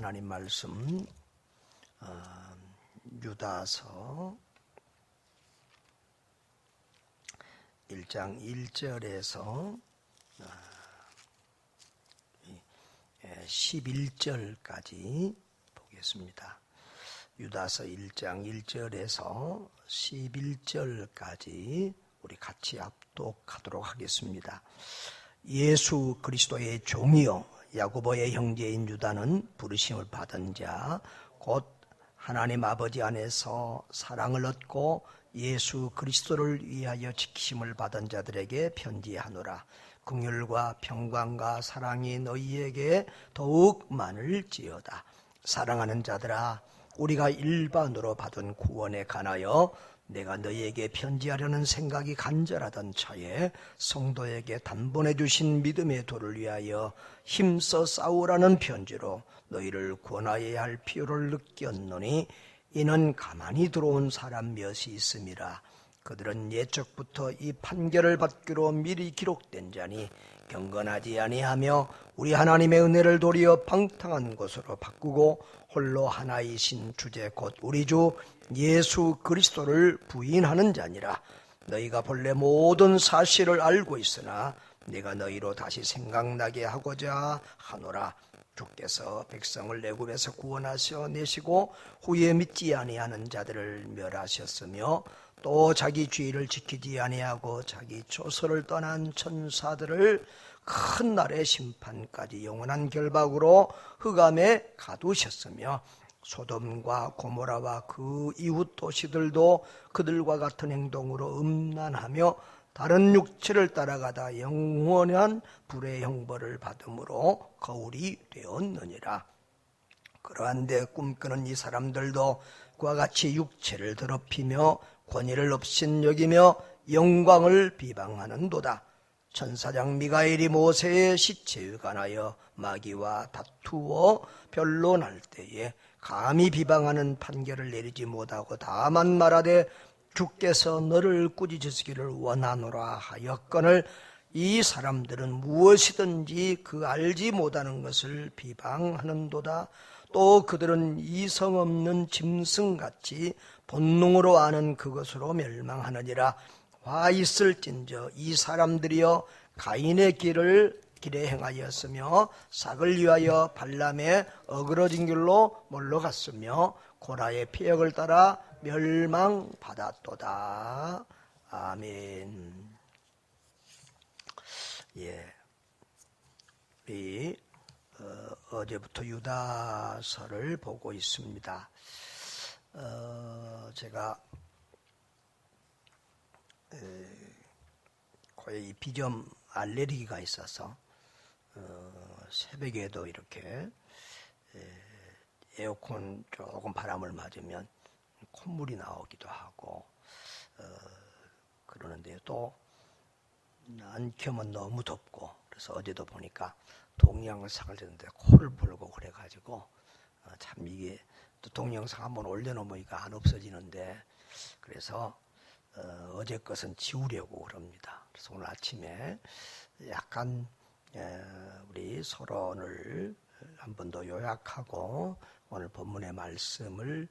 하나님 말씀 유다서 1장 1절에서 11절까지 보겠습니다. 유다서 1장 1절에서 11절까지 우리 같이 합독하도록 하겠습니다. 예수 그리스도의 종이요 야고보의 형제인 유다는 부르심을 받은 자 곧 하나님 아버지 안에서 사랑을 얻고 예수 그리스도를 위하여 지키심을 받은 자들에게 편지하노라. 긍휼과 평강과 사랑이 너희에게 더욱 많을지어다. 사랑하는 자들아, 우리가 일반으로 받은 구원에 관하여 내가 너희에게 편지하려는 생각이 간절하던 차에 성도에게 단번해 주신 믿음의 도를 위하여 힘써 싸우라는 편지로 너희를 권하여야 할 필요를 느꼈노니 이는 가만히 들어온 사람 몇이 있음이라. 그들은 예적부터 이 판결을 받기로 미리 기록된 자니 경건하지 아니하며 우리 하나님의 은혜를 도리어 방탕한 것으로 바꾸고 홀로 하나이신 주제 곧 우리 주 예수 그리스도를 부인하는 자니라. 너희가 본래 모든 사실을 알고 있으나 내가 너희로 다시 생각나게 하고자 하노라. 주께서 백성을 애굽에서 구원하셔 내시고 후에 믿지 아니하는 자들을 멸하셨으며 또 자기 주의를 지키지 아니하고 자기 조서를 떠난 천사들을 큰 날의 심판까지 영원한 결박으로 흑암에 가두셨으며 소돔과 고모라와 그 이웃 도시들도 그들과 같은 행동으로 음란하며 다른 육체를 따라가다 영원한 불의 형벌을 받음으로 거울이 되었느니라. 그러한데 꿈꾸는 이 사람들도 그와 같이 육체를 더럽히며 권위를 없인 여기며 영광을 비방하는도다. 천사장 미가엘이 모세의 시체에 관하여 마귀와 다투어 변론할 때에 감히 비방하는 판결을 내리지 못하고 다만 말하되 주께서 너를 꾸짖으시기를 원하노라 하였거늘 이 사람들은 무엇이든지 그 알지 못하는 것을 비방하는도다. 또 그들은 이성 없는 짐승같이 본능으로 아는 그것으로 멸망하느니라. 화 있을진저 이 사람들이여 가인의 길에 행하였으며 삭을 위하여 발람의 어그러진 길로 몰러갔으며 고라의 피역을 따라 멸망받았도다. 아멘. 우리 어제부터 유다서를 보고 있습니다. 제가 거의 비염 알레르기가 있어서 새벽에도 이렇게 에어컨 조금 바람을 맞으면 콧물이 나오기도 하고 그러는데요. 또 안 켜면 너무 덥고 그래서 어제도 보니까 동영상을 듣는데 코를 불고 그래가지고 참 이게 또 동영상 한번 올려놓으니까 안 없어지는데 그래서 어제 것은 지우려고 그럽니다. 그래서 오늘 아침에 약간 우리 서론을 한 번 더 요약하고 오늘 본문의 말씀을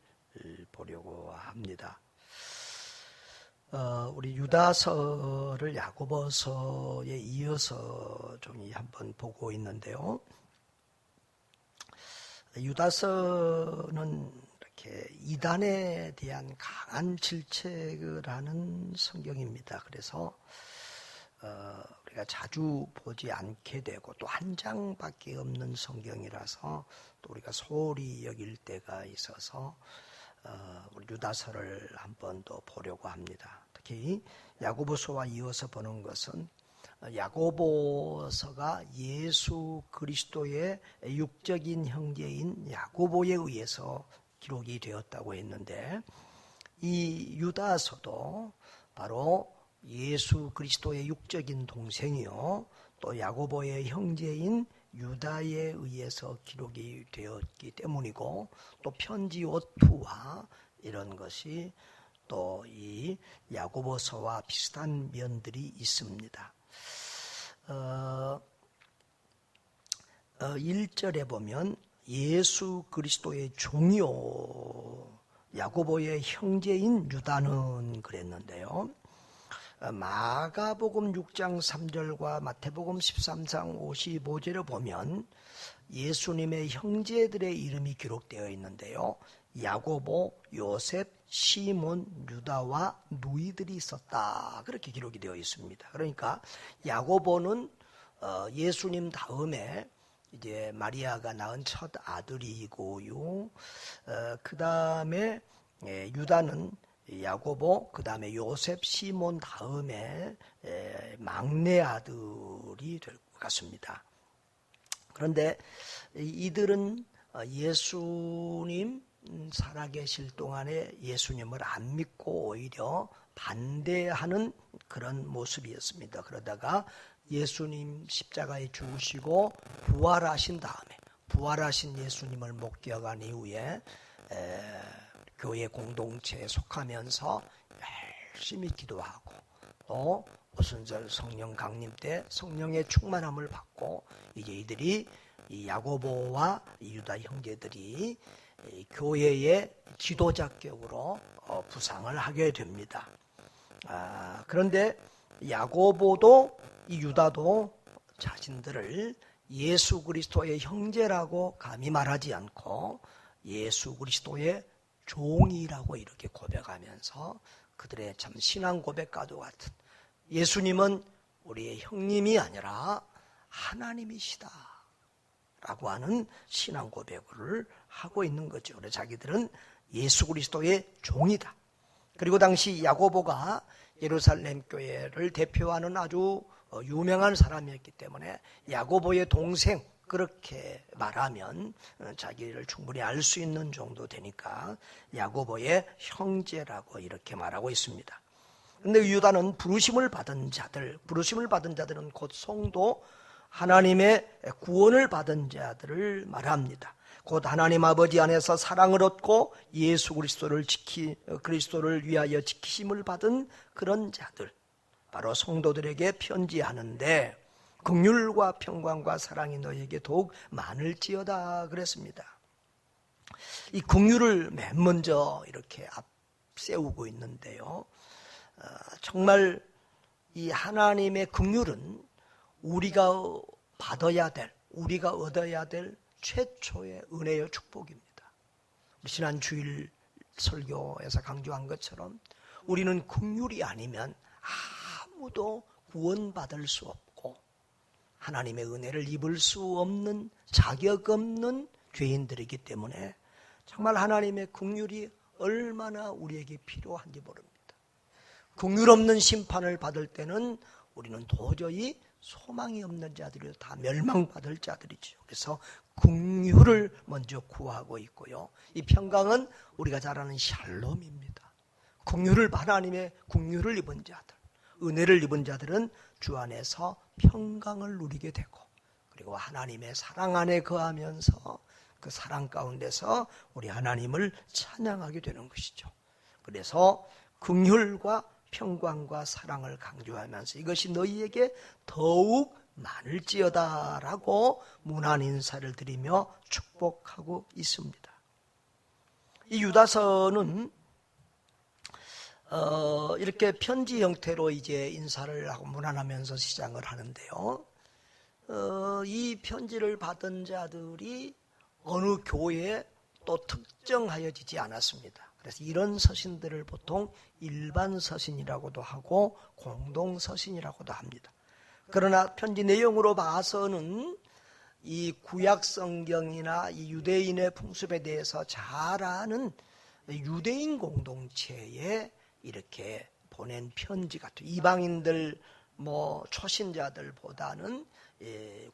보려고 합니다. 우리 유다서를 야고보서에 이어서 좀 한번 보고 있는데요. 유다서는 이렇게 이단에 대한 강한 질책을 하는 성경입니다. 그래서 우리가 자주 보지 않게 되고 또 한 장밖에 없는 성경이라서 또 우리가 소홀히 여길 때가 있어서 우리 유다서를 한 번 더 보려고 합니다. 특히 야고보서와 이어서 보는 것은 야고보서가 예수 그리스도의 육적인 형제인 야고보에 의해서 기록이 되었다고 했는데 이 유다서도 바로 예수 그리스도의 육적인 동생이요 또 야고보의 형제인 유다에 의해서 기록이 되었기 때문이고 또 편지 오투와 이런 것이 또 이 야고보서와 비슷한 면들이 있습니다. 1절에 보면 예수 그리스도의 종이요 야고보의 형제인 유다는 그랬는데요. 마가복음 6장 3절과 마태복음 13장 55절을 보면 예수님의 형제들의 이름이 기록되어 있는데요. 야고보, 요셉, 시몬, 유다와 누이들이 있었다. 그렇게 기록이 되어 있습니다. 그러니까 야고보는 예수님 다음에 이제 마리아가 낳은 첫 아들이고요. 그 다음에 유다는 야고보, 그 다음에 요셉, 시몬 다음에 막내 아들이 될 것 같습니다. 그런데 이들은 예수님 살아계실 동안에 예수님을 안 믿고 오히려 반대하는 그런 모습이었습니다. 그러다가 예수님 십자가에 죽으시고 부활하신 다음에 부활하신 예수님을 목격한 이후에 교회 공동체에 속하면서 열심히 기도하고 또 오순절 성령 강림 때 성령의 충만함을 받고 이제 이들이 이 야고보와 유다 형제들이 교회의 지도자격으로 부상을 하게 됩니다. 그런데 야고보도 이 유다도 자신들을 예수 그리스도의 형제라고 감히 말하지 않고 예수 그리스도의 종이라고 이렇게 고백하면서 그들의 참 신앙 고백과도 같은 예수님은 우리의 형님이 아니라 하나님이시다 라고 하는 신앙 고백을 하고 있는 거죠. 그래서 자기들은 예수 그리스도의 종이다. 그리고 당시 야고보가 예루살렘 교회를 대표하는 아주 유명한 사람이었기 때문에 야고보의 동생 그렇게 말하면 자기를 충분히 알 수 있는 정도 되니까 야고보의 형제라고 이렇게 말하고 있습니다. 그런데 유다는 부르심을 받은 자들은 곧 성도 하나님의 구원을 받은 자들을 말합니다. 곧 하나님 아버지 안에서 사랑을 얻고 예수 그리스도를 위하여 지키심을 받은 그런 자들, 바로 성도들에게 편지하는데 긍휼과 평강과 사랑이 너희에게 더욱 많을지어다 그랬습니다. 이 긍휼을 맨 먼저 이렇게 앞세우고 있는데요. 정말 이 하나님의 긍휼은 우리가 받아야 될, 우리가 얻어야 될 최초의 은혜의 축복입니다. 지난 주일 설교에서 강조한 것처럼 우리는 긍휼이 아니면 아무도 구원받을 수 없고 하나님의 은혜를 입을 수 없는 자격 없는 죄인들이기 때문에 정말 하나님의 긍휼이 얼마나 우리에게 필요한지 모릅니다. 긍휼 없는 심판을 받을 때는 우리는 도저히 소망이 없는 자들이 다 멸망받을 자들이죠. 그래서 긍휼을 먼저 구하고 있고요. 이 평강은 우리가 잘 아는 샬롬입니다. 하나님의 긍휼을 입은 자들, 은혜를 입은 자들은 주 안에서 평강을 누리게 되고 그리고 하나님의 사랑 안에 거하면서 그 사랑 가운데서 우리 하나님을 찬양하게 되는 것이죠. 그래서 긍휼과 평강과 사랑을 강조하면서 이것이 너희에게 더욱 많을지어다라고 문안 인사를 드리며 축복하고 있습니다. 이 유다서는 이렇게 편지 형태로 이제 인사를 하고 문안하면서 시작을 하는데요. 이 편지를 받은 자들이 어느 교회에 또 특정하여지지 않았습니다. 그래서 이런 서신들을 보통 일반 서신이라고도 하고 공동 서신이라고도 합니다. 그러나 편지 내용으로 봐서는 이 구약 성경이나 이 유대인의 풍습에 대해서 잘 아는 유대인 공동체에 이렇게 보낸 편지 같아요. 이방인들 초신자들보다는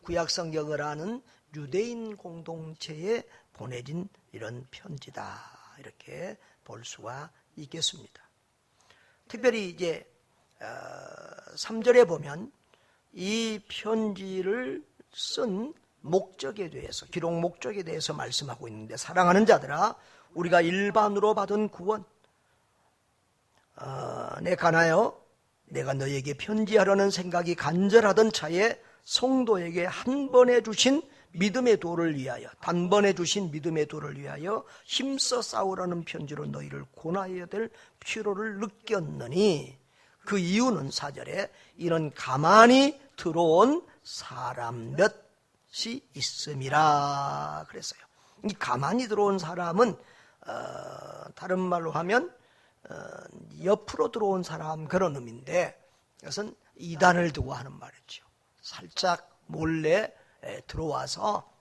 구약 성경을 아는 유대인 공동체에 보내진 이런 편지다 이렇게 볼 수가 있겠습니다. 특별히 이제 3절에 보면 이 편지를 쓴 목적에 대해서, 기록 목적에 대해서 말씀하고 있는데, 사랑하는 자들아, 우리가 일반으로 받은 구원, 내 가나여 내가 너에게 편지하려는 생각이 간절하던 차에 성도에게 한 번에 주신 믿음의 도를 위하여, 단번에 주신 믿음의 도를 위하여 힘써 싸우라는 편지로 너희를 권하여야 될 필요를 느꼈느니, 그 이유는 4절에 이런 가만히 들어온 사람 몇이 있음이라 그랬어요. 이 가만히 들어온 사람은 다른 말로 하면 옆으로 들어온 사람, 그런 의미인데, 이것은 이단을 두고 하는 말이죠. 살짝 몰래 들어와서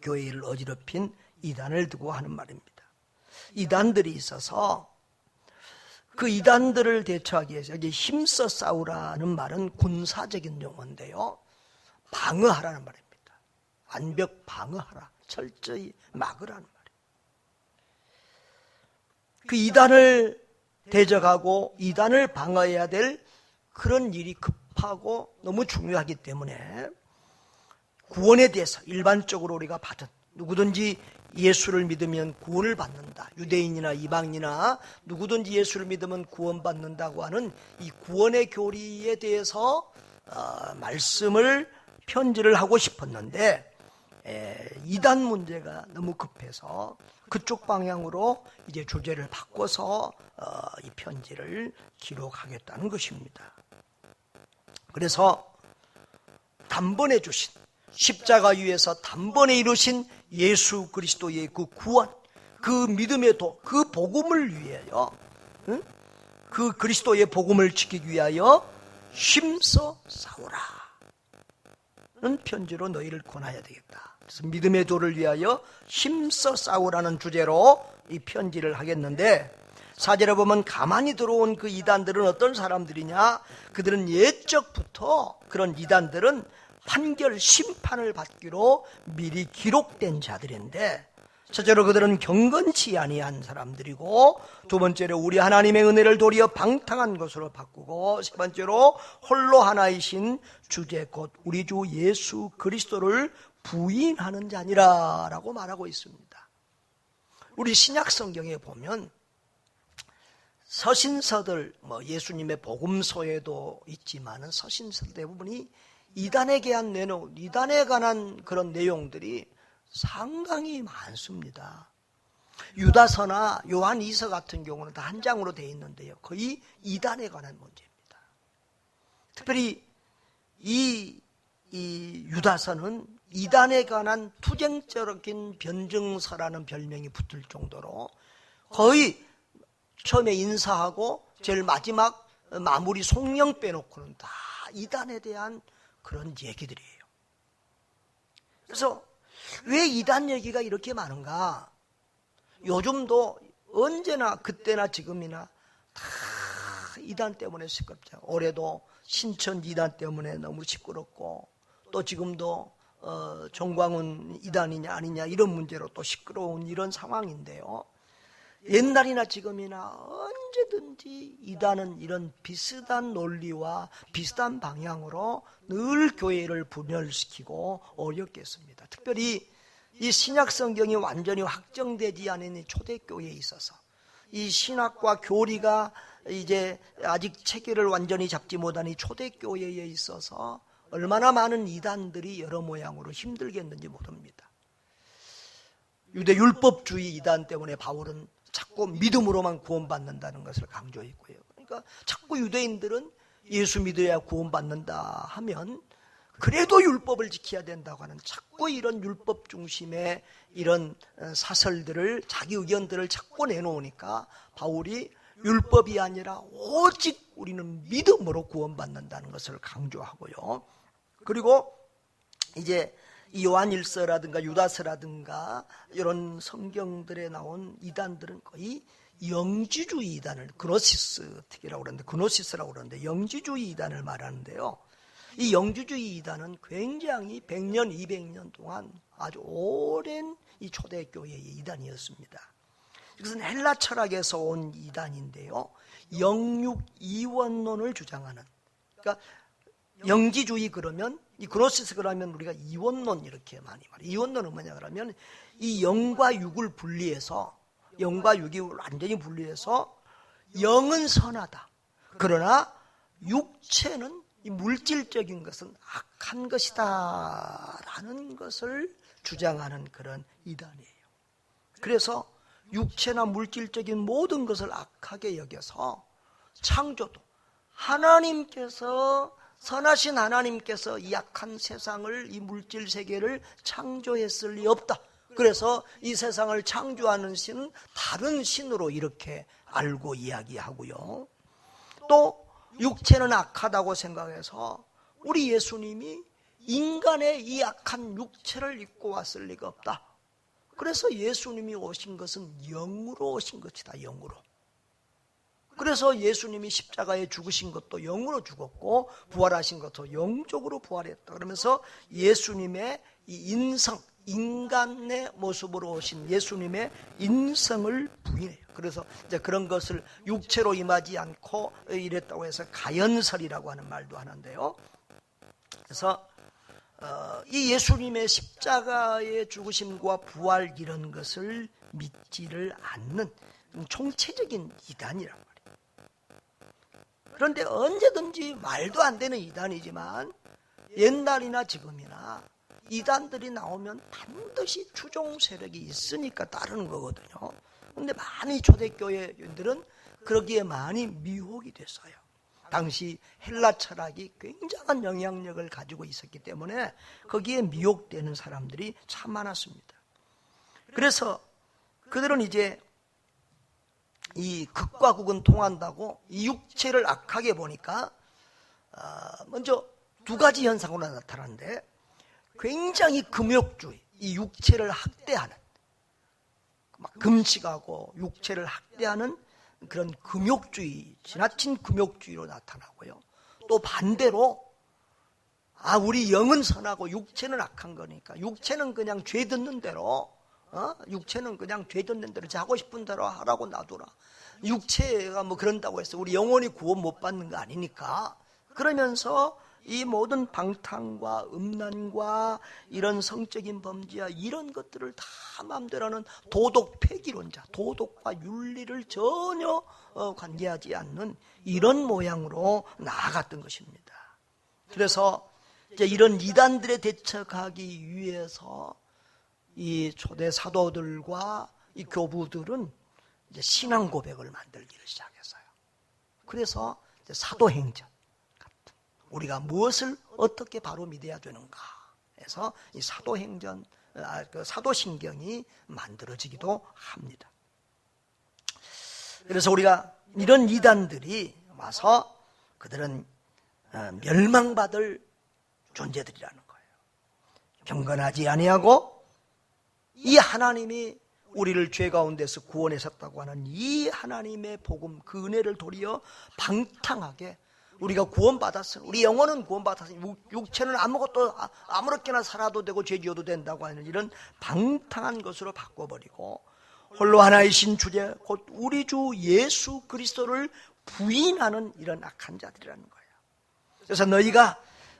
교회를 어지럽힌 이단을 두고 하는 말입니다. 이단들이 있어서 그 이단들을 대처하기 위해서 이제 힘써 싸우라는 말은 군사적인 용어인데요, 방어하라는 말입니다. 완벽 방어하라, 철저히 막으라는 말이에요. 그 이단을 대적하고 이단을 방어해야 될 그런 일이 급하고 너무 중요하기 때문에 구원에 대해서 일반적으로 우리가 받은, 누구든지 예수를 믿으면 구원을 받는다, 유대인이나 이방인이나 누구든지 예수를 믿으면 구원받는다고 하는 이 구원의 교리에 대해서 말씀을, 편지를 하고 싶었는데 이단 문제가 너무 급해서 그쪽 방향으로 이제 주제를 바꿔서 이 편지를 기록하겠다는 것입니다. 그래서 단번에 주신, 십자가 위에서 단번에 이루신 예수 그리스도의 그 구원, 그 믿음의 도, 그 복음을 위하여, 그 그리스도의 복음을 지키기 위하여 힘써 싸우라 는 편지로 너희를 권하여야 되겠다. 그래서 믿음의 도를 위하여 힘써 싸우라는 주제로 이 편지를 하겠는데, 4절에 보면 가만히 들어온 그 이단들은 어떤 사람들이냐, 그들은 옛적부터, 그런 이단들은 판결, 심판을 받기로 미리 기록된 자들인데, 첫째로 그들은 경건치 아니한 사람들이고, 두 번째로 우리 하나님의 은혜를 도리어 방탕한 것으로 바꾸고, 세 번째로 홀로 하나이신 주제 곧 우리 주 예수 그리스도를 부인하는 자니라 라고 말하고 있습니다. 우리 신약 성경에 보면 서신서들, 예수님의 복음서에도 있지만은 서신서들 대부분이 이단에 관한 그런 내용들이 상당히 많습니다. 유다서나 요한 2서 같은 경우는 다 한 장으로 되어 있는데요, 거의 이단에 관한 문제입니다. 특별히 이 유다서는 이단에 관한 투쟁적인 변증서라는 별명이 붙을 정도로 거의 처음에 인사하고 제일 마지막 마무리 송령 빼놓고는 다 이단에 대한 그런 얘기들이에요. 그래서 왜 이단 얘기가 이렇게 많은가? 요즘도 언제나 그때나 지금이나 다 이단 때문에 시끄럽죠. 올해도 신천 이단 때문에 너무 시끄럽고, 또 지금도 정광훈 이단이냐 아니냐 이런 문제로 또 시끄러운 이런 상황인데요, 옛날이나 지금이나 언제든지 이단은 이런 비슷한 논리와 비슷한 방향으로 늘 교회를 분열시키고 어렵게 했습니다. 특별히 이 신약 성경이 완전히 확정되지 않은 이 초대교회에 있어서 이 신학과 교리가 이제 아직 체계를 완전히 잡지 못한 이 초대교회에 있어서 얼마나 많은 이단들이 여러 모양으로 힘들겠는지 모릅니다. 유대 율법주의 이단 때문에 바울은 자꾸 믿음으로만 구원받는다는 것을 강조했고요. 그러니까 자꾸 유대인들은 예수 믿어야 구원받는다 하면 그래도 율법을 지켜야 된다고 하는 자꾸 이런 율법 중심의 이런 사설들을, 자기 의견들을 자꾸 내놓으니까 바울이 율법이 아니라 오직 우리는 믿음으로 구원받는다는 것을 강조하고요. 그리고 이제 이 요한 1서라든가 유다서라든가 이런 성경들에 나온 이단들은 거의 영지주의 이단을, 그노시스틱이라고 그러는데, 그노시스라고 그러는데 영지주의 이단을 말하는데요, 이 영지주의 이단은 굉장히 100년, 200년 동안 아주 오랜 이 초대교회의 이단이었습니다. 이것은 헬라 철학에서 온 이단인데요, 영육 이원론을 주장하는, 그러니까 영지주의 그러면, 이 그노시스 그러면 우리가 이원론 이렇게 많이 말해요. 이원론은 뭐냐 그러면 이 영과 육을 분리해서, 영과 육이 완전히 분리해서 영은 선하다, 그러나 육체는 이 물질적인 것은 악한 것이다라는 것을 주장하는 그런 이단이에요. 그래서 육체나 물질적인 모든 것을 악하게 여겨서 창조도 하나님께서 선하신 하나님께서 이 악한 세상을 이 물질 세계를 창조했을 리 없다. 그래서 이 세상을 창조하는 신은 다른 신으로 이렇게 알고 이야기하고요. 또 육체는 악하다고 생각해서 우리 예수님이 인간의 이 악한 육체를 입고 왔을 리가 없다. 그래서 예수님이 오신 것은 영으로 오신 것이다. 영으로. 그래서 예수님이 십자가에 죽으신 것도 영으로 죽었고 부활하신 것도 영적으로 부활했다. 그러면서 예수님의 이 인성, 인간의 모습으로 오신 예수님의 인성을 부인해요. 그래서 이제 그런 것을 육체로 임하지 않고 이랬다고 해서 가연설이라고 하는 말도 하는데요. 그래서 이 예수님의 십자가의 죽으심과 부활 이런 것을 믿지를 않는 총체적인 이단이란 말이에요. 그런데 언제든지 말도 안 되는 이단이지만 옛날이나 지금이나 이단들이 나오면 반드시 추종 세력이 있으니까 따르는 거거든요. 그런데 많이 초대교회들은 그러기에 많이 미혹이 됐어요. 당시 헬라 철학이 굉장한 영향력을 가지고 있었기 때문에 거기에 미혹되는 사람들이 참 많았습니다. 그래서 그들은 이제 이 극과 극은 통한다고 이 육체를 악하게 보니까 먼저 두 가지 현상으로 나타나는데 굉장히 금욕주의, 이 육체를 학대하는, 막 금식하고 육체를 학대하는 그런 금욕주의, 지나친 금욕주의로 나타나고요. 또 반대로 우리 영은 선하고 육체는 악한 거니까 육체는 그냥 죄 듣는 대로 육체는 그냥 죄 듣는 대로 자고 싶은 대로 하라고 놔두라. 육체가 뭐 그런다고 해서 우리 영혼이 구원 못 받는 거 아니니까. 그러면서 이 모든 방탕과 음란과 이런 성적인 범죄와 이런 것들을 다 마음대로 하는 도덕 폐기론자, 도덕과 윤리를 전혀 관계하지 않는 이런 모양으로 나아갔던 것입니다. 그래서 이제 이런 이단들에 대처하기 위해서 이 초대 사도들과 이 교부들은 이제 신앙 고백을 만들기를 시작했어요. 그래서 이제 사도행전 같은 우리가 무엇을 어떻게 바로 믿어야 되는가 해서 이 사도행전, 사도신경이 만들어지기도 합니다. 그래서 우리가 이런 이단들이 와서 그들은 멸망받을 존재들이라는 거예요. 경건하지 아니하고 이 하나님이 우리를 죄 가운데서 구원하셨다고 하는 이 하나님의 복음, 그 은혜를 도리어 방탕하게 우리가 구원받았어요. 우리 영혼은 구원받았어요. 육체는 아무렇게나 살아도 되고 죄 지어도 된다고 하는 이런 방탕한 것으로 바꿔버리고 홀로 하나이신 주제, 곧 우리 주 예수 그리스도를 부인하는 이런 악한 자들이라는 거예요. 그래서 너희가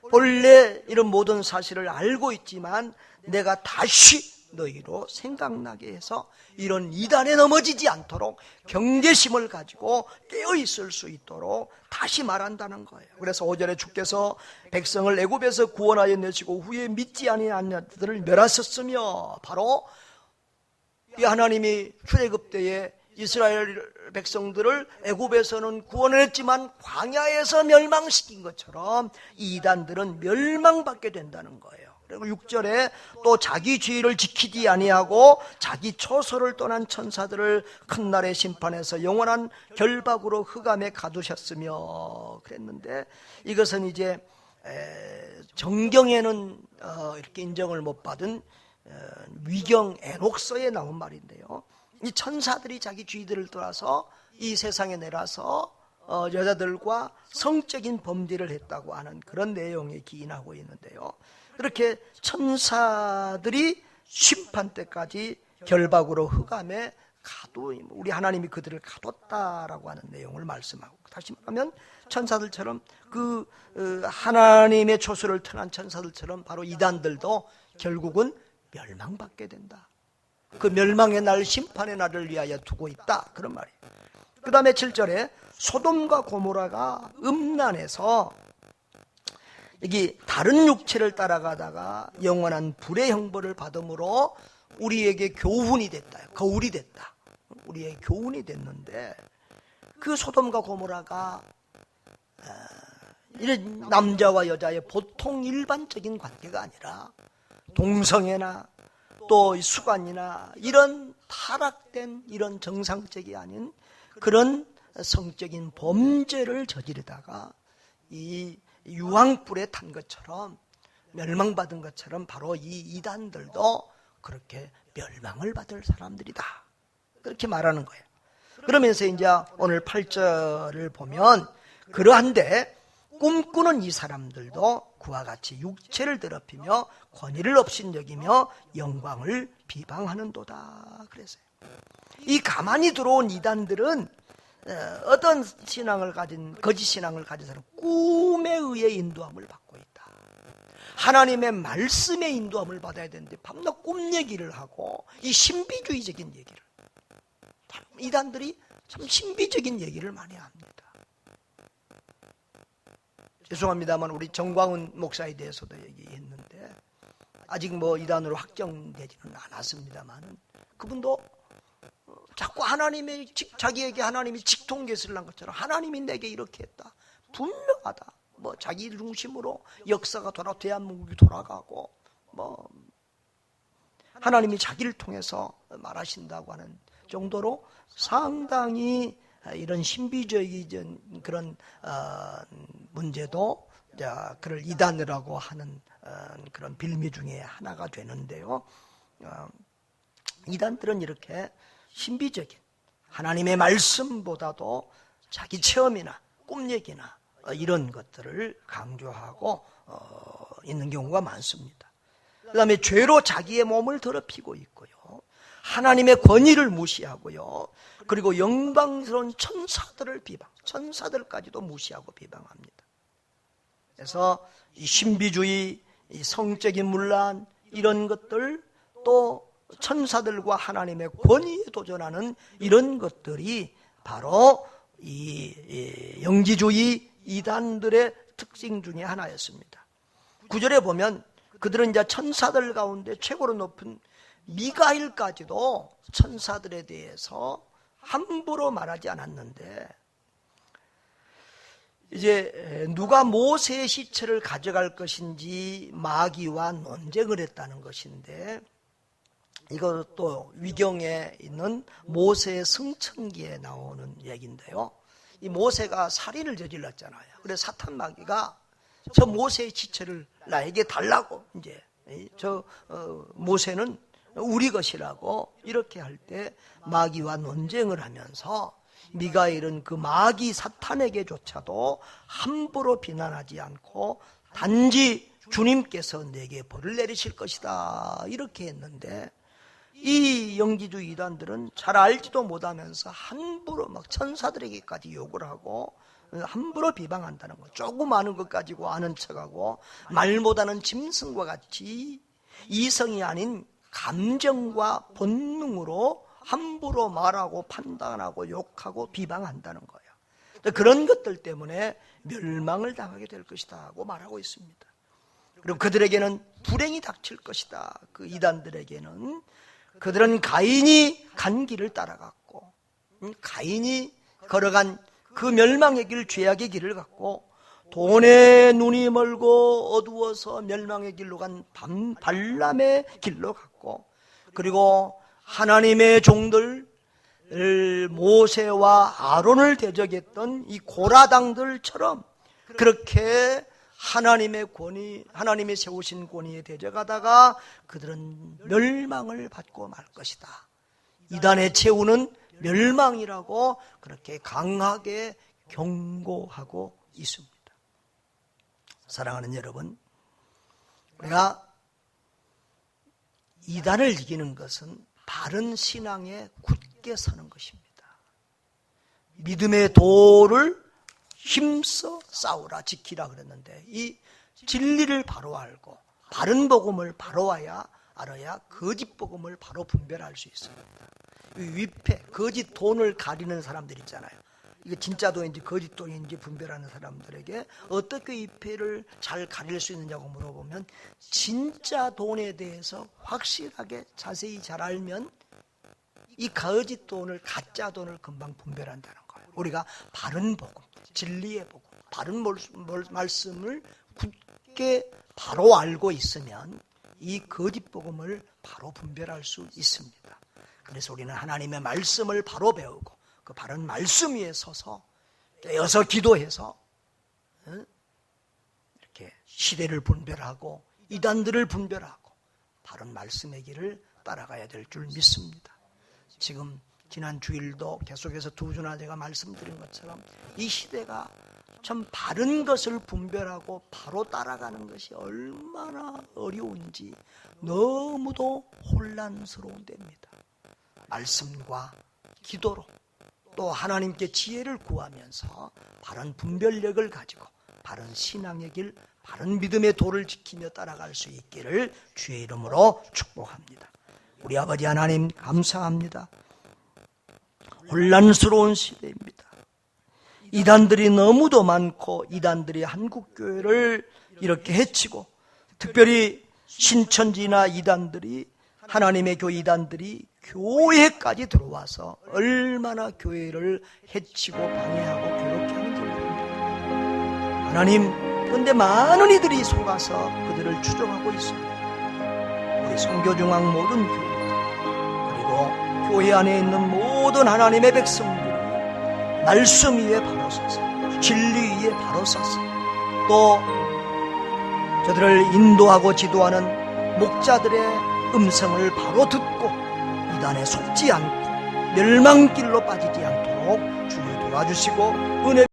본래 이런 모든 사실을 알고 있지만 내가 다시 너희로 생각나게 해서 이런 이단에 넘어지지 않도록 경계심을 가지고 깨어있을 수 있도록 다시 말한다는 거예요. 그래서 5절에 주께서 백성을 애굽에서 구원하여 내시고 후에 믿지 아니한 자들을 멸하셨으며, 바로 이 하나님이 출애굽 때에 이스라엘 백성들을 애굽에서는 구원했지만 광야에서 멸망시킨 것처럼 이 이단들은 멸망받게 된다는 거예요. 그리고 6절에 또 자기 죄를 지키지 아니하고 자기 처소를 떠난 천사들을 큰 날의 심판에서 영원한 결박으로 흑암에 가두셨으며 그랬는데, 이것은 이제 정경에는 이렇게 인정을 못 받은 위경 에녹서에 나온 말인데요. 이 천사들이 자기 죄들을 떠나서 이 세상에 내려서 여자들과 성적인 범죄를 했다고 하는 그런 내용에 기인하고 있는데요. 그렇게 천사들이 심판 때까지 결박으로 흑암에 우리 하나님이 그들을 가뒀다라고 하는 내용을 말씀하고, 다시 말하면 천사들처럼 그 하나님의 초소를 떠난 천사들처럼 바로 이단들도 결국은 멸망받게 된다. 그 멸망의 날, 심판의 날을 위하여 두고 있다, 그런 말이에요. 그 다음에 7절에 소돔과 고모라가 음란해서 여기 다른 육체를 따라가다가 영원한 불의 형벌을 받음으로 우리에게 교훈이 됐다. 거울이 됐다. 우리의 교훈이 됐는데 그 소돔과 고모라가 이런 남자와 여자의 보통 일반적인 관계가 아니라 동성애나 또 수관이나 이런 타락된 이런 정상적이 아닌 그런 성적인 범죄를 저지르다가 이 유황불에 탄 것처럼 멸망받은 것처럼 바로 이 이단들도 그렇게 멸망을 받을 사람들이다. 그렇게 말하는 거예요. 그러면서 이제 오늘 8절을 보면 그러한데 꿈꾸는 이 사람들도 그와 같이 육체를 더럽히며 권위를 업신여기며 영광을 비방하는도다. 그랬어요. 이 가만히 들어온 이단들은 어떤 신앙을 가진 거짓 신앙을 가진 사람 꿈에 의해 인도함을 받고 있다. 하나님의 말씀의 인도함을 받아야 되는데 밤낮 꿈 얘기를 하고 이 신비주의적인 얘기를 이단들이 참 신비적인 얘기를 많이 합니다. 죄송합니다만 우리 정광훈 목사에 대해서도 얘기했는데 아직 뭐 이단으로 확정되지는 않았습니다만 그분도 자꾸 자기에게 하나님이 직통계시를 한 것처럼 하나님이 내게 이렇게 했다. 분명하다. 뭐 자기 중심으로 역사가 대한민국이 돌아가고 뭐 하나님이 자기를 통해서 말하신다고 하는 정도로 상당히 이런 신비적인 그런 문제도 그를 이단이라고 하는 그런 빌미 중에 하나가 되는데요. 이단들은 이렇게 신비적인 하나님의 말씀보다도 자기 체험이나 꿈 얘기나 이런 것들을 강조하고 있는 경우가 많습니다. 그 다음에 죄로 자기의 몸을 더럽히고 있고요. 하나님의 권위를 무시하고요. 그리고 영광스러운 천사들을 천사들까지도 무시하고 비방합니다. 그래서 이 신비주의, 이 성적인 문란 이런 것들 또 천사들과 하나님의 권위에 도전하는 이런 것들이 바로 이 영지주의 이단들의 특징 중에 하나였습니다. 9절에 보면 그들은 이제 천사들 가운데 최고로 높은 미가일까지도 천사들에 대해서 함부로 말하지 않았는데 이제 누가 모세의 시체를 가져갈 것인지 마귀와 논쟁을 했다는 것인데 이것도 위경에 있는 모세의 승천기에 나오는 얘기인데요. 이 모세가 살인을 저질렀잖아요. 그래서 사탄 마귀가 저 모세의 시체를 나에게 달라고 이제 모세는 우리 것이라고 이렇게 할 때 마귀와 논쟁을 하면서 미가엘은 그 마귀 사탄에게조차도 함부로 비난하지 않고 단지 주님께서 내게 벌을 내리실 것이다 이렇게 했는데 이 영지주의 이단들은 잘 알지도 못하면서 함부로 막 천사들에게까지 욕을 하고 함부로 비방한다는 거. 조금 아는 것 가지고 아는 척하고 말 못하는 짐승과 같이 이성이 아닌 감정과 본능으로 함부로 말하고 판단하고 욕하고 비방한다는 거예요. 그런 것들 때문에 멸망을 당하게 될 것이다 하고 말하고 있습니다. 그리고 그들에게는 불행이 닥칠 것이다. 그 이단들에게는 그들은 가인이 간 길을 따라갔고 가인이 걸어간 그 멸망의 길, 죄악의 길을 갔고 돈에 눈이 멀고 어두워서 멸망의 길로 간 발람의 길로 갔고 그리고 하나님의 종들 모세와 아론을 대적했던 이 고라당들처럼 그렇게 하나님의 권위, 하나님이 세우신 권위에 대적하다가 그들은 멸망을 받고 말 것이다. 이단의 최후는 멸망이라고 그렇게 강하게 경고하고 있습니다. 사랑하는 여러분, 우리가 이단을 이기는 것은 바른 신앙에 굳게 서는 것입니다. 믿음의 도를 힘써 싸우라 지키라 그랬는데 이 진리를 바로 알고 바른 복음을 바로 알아야 거짓 복음을 바로 분별할 수 있습니다. 위패, 거짓 돈을 가리는 사람들 있잖아요. 이게 진짜 돈인지 거짓 돈인지 분별하는 사람들에게 어떻게 이 패를 잘 가릴 수 있느냐고 물어보면 진짜 돈에 대해서 확실하게 자세히 잘 알면 이 거짓 돈을, 가짜 돈을 금방 분별한다는 거예요. 우리가 바른 복음, 진리의 복음, 바른 말씀을 굳게 바로 알고 있으면 이 거짓 복음을 바로 분별할 수 있습니다. 그래서 우리는 하나님의 말씀을 바로 배우고 그 바른 말씀 위에 서서 깨어서 기도해서 이렇게 시대를 분별하고 이단들을 분별하고 바른 말씀의 길을 따라가야 될 줄 믿습니다. 지금 지난 주일도 계속해서 두 주나 제가 말씀드린 것처럼 이 시대가 참 바른 것을 분별하고 바로 따라가는 것이 얼마나 어려운지 너무도 혼란스러운 때입니다. 말씀과 기도로 또 하나님께 지혜를 구하면서 바른 분별력을 가지고 바른 신앙의 길, 바른 믿음의 도를 지키며 따라갈 수 있기를 주의 이름으로 축복합니다. 우리 아버지 하나님 감사합니다. 혼란스러운 시대입니다. 이단들이 너무도 많고 이단들이 한국교회를 이렇게 해치고 특별히 신천지나 이단들이 하나님의 교회 이단들이 교회까지 들어와서 얼마나 교회를 해치고 방해하고 괴롭게 하는지 모릅니다. 하나님, 그런데 많은 이들이 속아서 그들을 추종하고 있습니다. 우리 선교중앙 모든 교회들 그리고 교회 안에 있는 모든 하나님의 백성들이 말씀 위에 바로 서서 진리 위에 바로 서서 또 저들을 인도하고 지도하는 목자들의 음성을 바로 듣고 이단에 속지 않고 멸망길로 빠지지 않도록 주여 도와주시고 은혜